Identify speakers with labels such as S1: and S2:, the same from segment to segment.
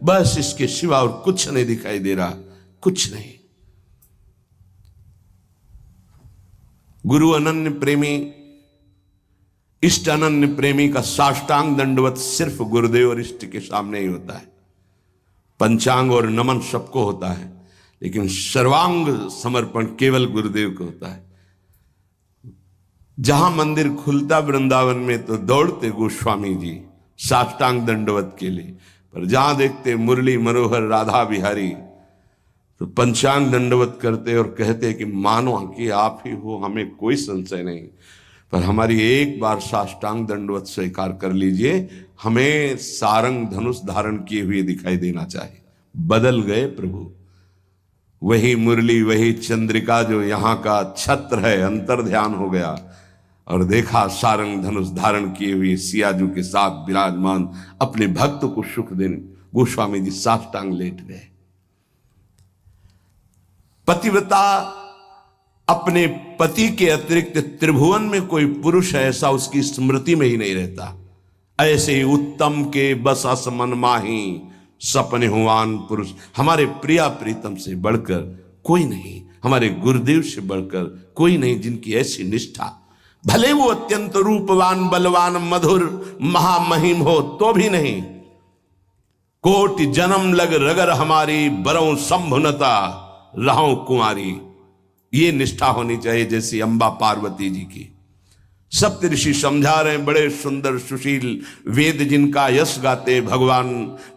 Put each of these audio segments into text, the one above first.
S1: बस इसके सिवा और कुछ नहीं दिखाई दे रहा, कुछ नहीं। गुरु अनन्य प्रेमी, इष्ट अनन्य प्रेमी का साष्टांग दंडवत सिर्फ गुरुदेव और इष्ट के सामने ही होता है। पंचांग और नमन सबको होता है, लेकिन सर्वांग समर्पण केवल गुरुदेव को होता है। जहां मंदिर खुलता वृंदावन में तो दौड़ते गोस्वामी जी साष्टांग दंडवत के लिए, पर जहां देखते मुरली मनोहर राधा बिहारी तो पंचांग दंडवत करते और कहते कि मानो कि आप ही हो, हमें कोई संशय नहीं, पर हमारी एक बार साष्टांग दंडवत स्वीकार कर लीजिए, हमें सारंग धनुष धारण किए हुए दिखाई देना चाहिए। बदल गए प्रभु, वही मुरली वही चंद्रिका जो यहाँ का छत्र है, अंतर ध्यान हो गया और देखा सारंग धनुष धारण किए हुए सियाजू के साथ विराजमान अपने भक्त को सुख देने गोस्वामी जी साष्टांग लेट गए। पतिव्रता अपने पति के अतिरिक्त त्रिभुवन में कोई पुरुष ऐसा उसकी स्मृति में ही नहीं रहता। ऐसे ही उत्तम के बस असमन माही सपने हुआन पुरुष, हमारे प्रिया प्रीतम से बढ़कर कोई नहीं, हमारे गुरुदेव से बढ़कर कोई नहीं, जिनकी ऐसी निष्ठा, भले वो अत्यंत रूपवान बलवान मधुर महामहिम हो तो भी नहीं। कोटि जन्म लग रगर हमारी बरौ संभुनता रहो कुंवारी, ये निष्ठा होनी चाहिए जैसी अंबा पार्वती जी की। सप्तऋषि समझा रहे हैं, बड़े सुंदर सुशील वेद जिनका यश गाते भगवान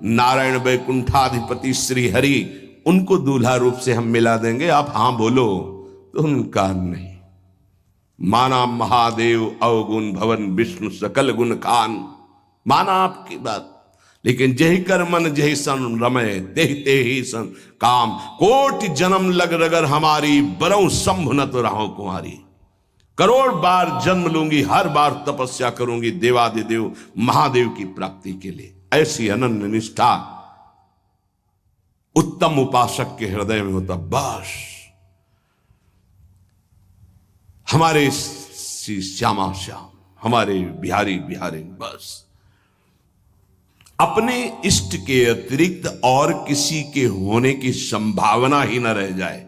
S1: नारायण वैकुंठाधिपति श्री हरि, उनको दूल्हा रूप से हम मिला देंगे, आप हां बोलो तो उनका नहीं। माना महादेव अवगुण भवन विष्णु सकल गुण खान, माना आपकी बात, लेकिन जही कर मन जही सन रमय तेहि सन काम, कोटि जन्म लग रगर हमारी बरौ संभुनत रहो कुंवारी। करोड़ बार जन्म लूंगी, हर बार तपस्या करूंगी देवादिदेव महादेव की प्राप्ति के लिए। ऐसी अनन्य निष्ठा उत्तम उपासक के हृदय में होता। बस हमारे श्यामा श्याम, हमारे बिहारी बिहारी, बस अपने इष्ट के अतिरिक्त और किसी के होने की संभावना ही न रह जाए।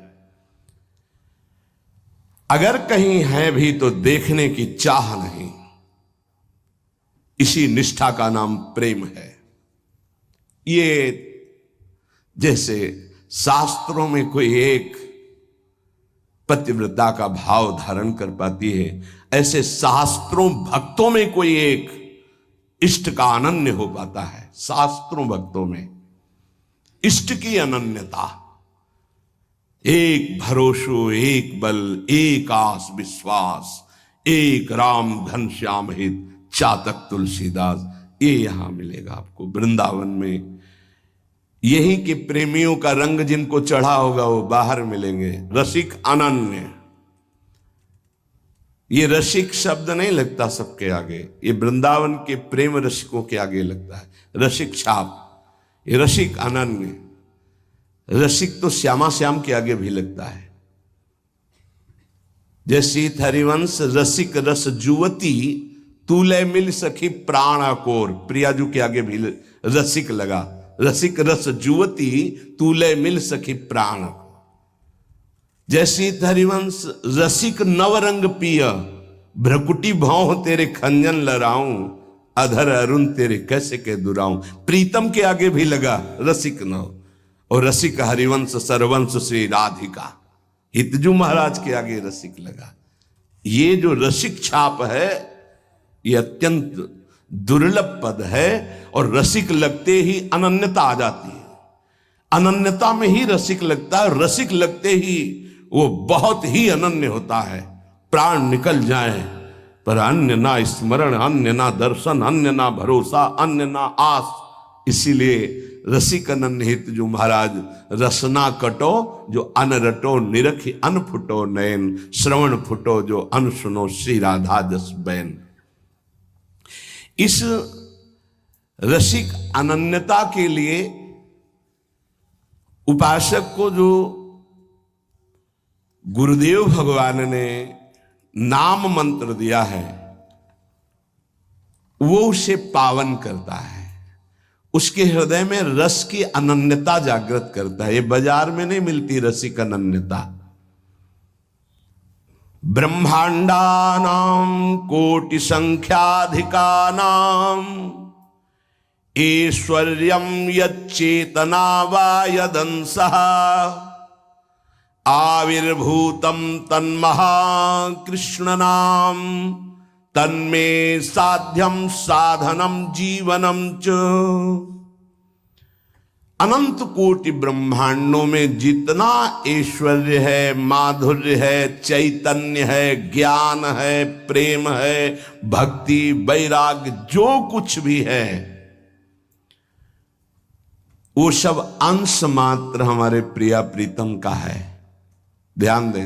S1: अगर कहीं है भी तो देखने की चाह नहीं। इसी निष्ठा का नाम प्रेम है। ये जैसे शास्त्रों में कोई एक पतिव्रता का भाव धारण कर पाती है, ऐसे शास्त्रों भक्तों में कोई एक इष्ट का अनन्य हो पाता है। शास्त्रों भक्तों में इष्ट की अनन्यता, एक भरोसो एक बल एक आस विश्वास, एक राम घनश्याम हित चातक तुलसीदास, ये यहां मिलेगा आपको वृंदावन में। यही के प्रेमियों का रंग जिनको चढ़ा होगा वो बाहर मिलेंगे। रसिक अनन्य, ये रसिक शब्द नहीं लगता सबके आगे, ये वृंदावन के प्रेम रसिकों के आगे लगता है। रसिक छाप, ये रसिक अनन्य। रसिक तो श्यामा श्याम के आगे भी लगता है। जैसी हरिवंश रसिक रस जुवती तूले मिल सखी प्राण कोर, प्रियाजू के आगे भी रसिक लगा। रसिक रस जुवती तूले मिल सखी प्राण। जैसी हरिवंश रसिक नवरंग पिय भ्रकुटी भाव तेरे खंजन लड़ाऊं, अधर अरुण तेरे कैसे के दुराऊं। प्रीतम के आगे भी लगा रसिक नव, और रसिक हरिवंश सरवंश श्री राधिका, हितजू महाराज के आगे रसिक लगा। ये जो रसिक छाप है ये अत्यंत दुर्लभ पद है, और रसिक लगते ही अनन्यता आ जाती है। अनन्यता में ही रसिक लगता है, रसिक लगते ही वो बहुत ही अनन्य होता है। प्राण निकल जाए पर अन्य ना स्मरण, अन्य ना दर्शन, अन्य ना भरोसा, अन्य ना आस। इसीलिए रसिक अनन्य हित जो महाराज, रसना कटो जो अन रटो, निरखी अन फुटो नयन, श्रवण फुटो जो अन सुनो श्री राधा जस बैन। इस रसिक अनन्यता के लिए उपासक को जो गुरुदेव भगवान ने नाम मंत्र दिया है वो उसे पावन करता है, उसके हृदय में रस की अनन्यता जागृत करता है। ये बाजार में नहीं मिलती रसिक अनन्यता। ब्रह्मांडानां कोटि संख्याधिकानां ऐश्वर्यं यच्चेतना वा यदंसः आविर्भूतं तन्महाकृष्णनाम तन्मे साध्यम साधनम जीवनम च। अनंत कोटि ब्रह्मांडों में जितना ऐश्वर्य है, माधुर्य है, चैतन्य है, ज्ञान है, प्रेम है, भक्ति, वैराग्य, जो कुछ भी है, वो सब अंश मात्र हमारे प्रिया प्रीतम का है। ध्यान दें।